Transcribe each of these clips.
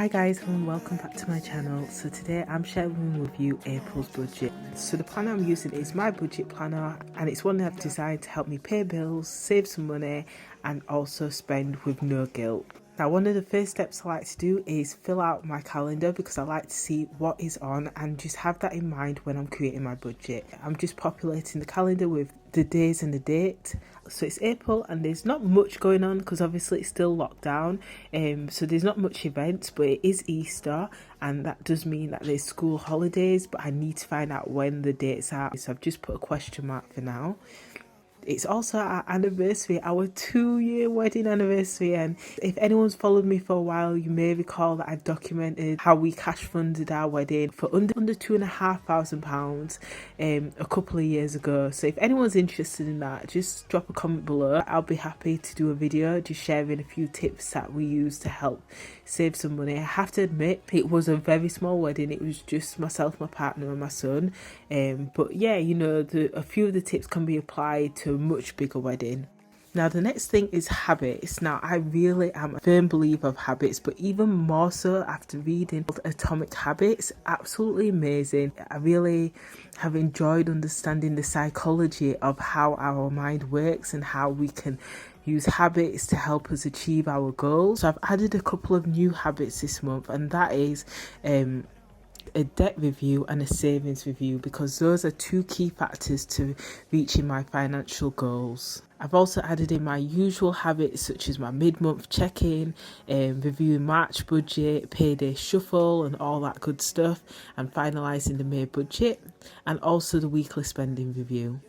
Hi guys and welcome back to my channel. So today I'm sharing with you April's budget. So the planner I'm using is my budget planner, and it's one I've designed to help me pay bills, save some money and also spend with no guilt. Now one of the first steps I like to do is fill out my calendar because I like to see what is on and just have that in mind when I'm creating my budget. I'm just populating the calendar with the days and the date. So it's April and there's not much going on because obviously it's still locked down, so there's not much events, but it is Easter and that does mean that there's school holidays, but I need to find out when the dates are, so I've just put a question mark for now. It's also our anniversary, our 2-year wedding anniversary, and if anyone's followed me for a while, you may recall that I documented how we cash funded our wedding for under £2,500 a couple of years ago. So if anyone's interested in that, just drop a comment below. I'll be happy to do a video just sharing a few tips that we use to help save some money. I have to admit it was a very small wedding. It was just myself, my partner and my son, but yeah, you know, a few of the tips can be applied to a much bigger wedding. Now the next thing is habits. Now I really am a firm believer of habits, but even more so after reading Atomic Habits. Absolutely amazing. I really have enjoyed understanding the psychology of how our mind works and how we can use habits to help us achieve our goals. So I've added a couple of new habits this month, and that is a debt review and a savings review, because those are two key factors to reaching my financial goals. I've also added in my usual habits such as my mid-month check-in, reviewing March budget, payday shuffle and all that good stuff, and finalising the May budget, and also the weekly spending review.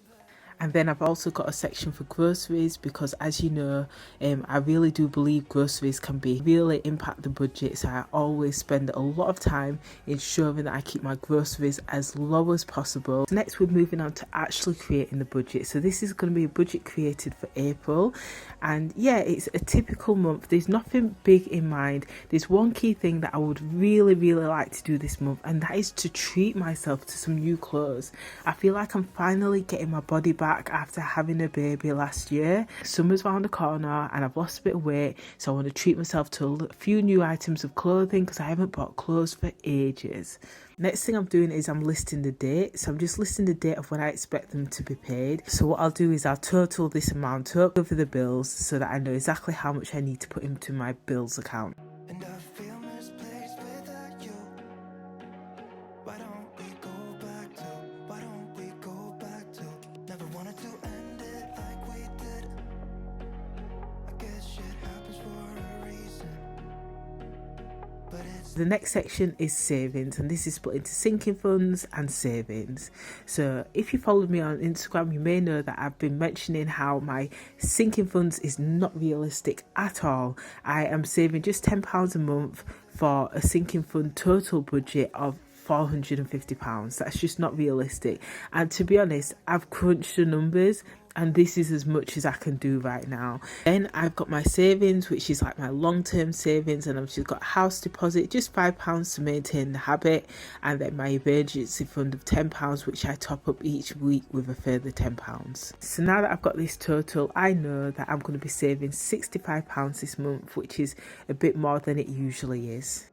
And then I've also got a section for groceries because, as you know, I really do believe groceries can really impact the budget. So I always spend a lot of time ensuring that I keep my groceries as low as possible. So next we're moving on to actually creating the budget. So this is going to be a budget created for April. And yeah, it's a typical month. There's nothing big in mind. There's one key thing that I would really like to do this month, and that is to treat myself to some new clothes. I feel like I'm finally getting my body back after having a baby last year. Summer's around the corner and I've lost a bit of weight, so I want to treat myself to a few new items of clothing because I haven't bought clothes for ages. Next thing I'm doing is I'm listing the date. So I'm just listing the date of when I expect them to be paid. So what I'll do is I'll total this amount up over the bills so that I know exactly how much I need to put into my bills account. And I feel misplaced without you. Why don't we go back to, why don't we go back to, never wanted to end it like we did. I guess shit happens for a reason. But the next section is savings, and this is split into sinking funds and savings. So if you followed me on Instagram, you may know that I've been mentioning how my sinking funds is not realistic at all. I am saving just £10 a month for a sinking fund total budget of £450. That's just not realistic, and to be honest, I've crunched the numbers and this is as much as I can do right now. Then I've got my savings, which is like my long-term savings, and I've just got a house deposit, just £5 to maintain the habit, and then my emergency fund of £10, which I top up each week with a further £10. So now that I've got this total, I know that I'm going to be saving £65 this month, which is a bit more than it usually is.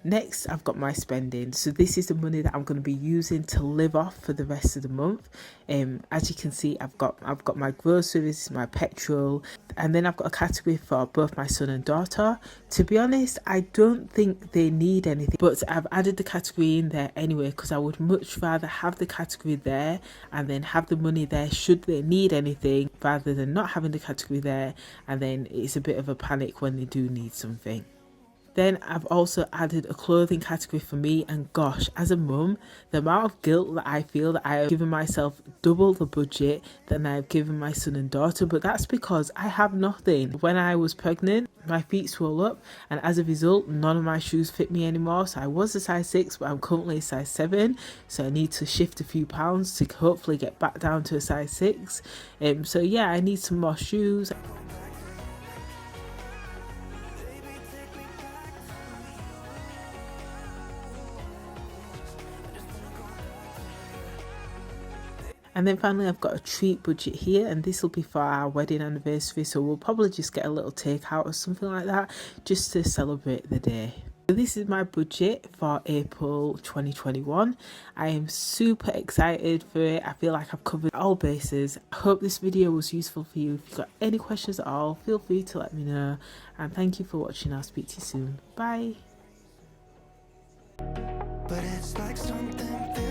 Next, I've got my spending. So this is the money that I'm going to be using to live off for the rest of the month. As you can see, I've got my groceries, my petrol, and then I've got a category for both my son and daughter. To be honest, I don't think they need anything, but I've added the category in there anyway because I would much rather have the category there and then have the money there should they need anything, rather than not having the category there and then it's a bit of a panic when they do need something. Then I've also added a clothing category for me, and gosh, as a mum, the amount of guilt that I feel that I have given myself double the budget than I've given my son and daughter, but that's because I have nothing. When I was pregnant, my feet swelled up, and as a result, none of my shoes fit me anymore. So I was a size 6, but I'm currently a size 7, so I need to shift a few pounds to hopefully get back down to a size 6. So yeah, I need some more shoes. And then finally I've got a treat budget here, and this will be for our wedding anniversary, so we'll probably just get a little takeout or something like that just to celebrate the day. This is my budget for April 2021. I am super excited for it. I feel like I've covered all bases. I hope this video was useful for you. If you've got any questions at all, feel free to let me know. And thank you for watching. I'll speak to you soon. Bye. But it's like something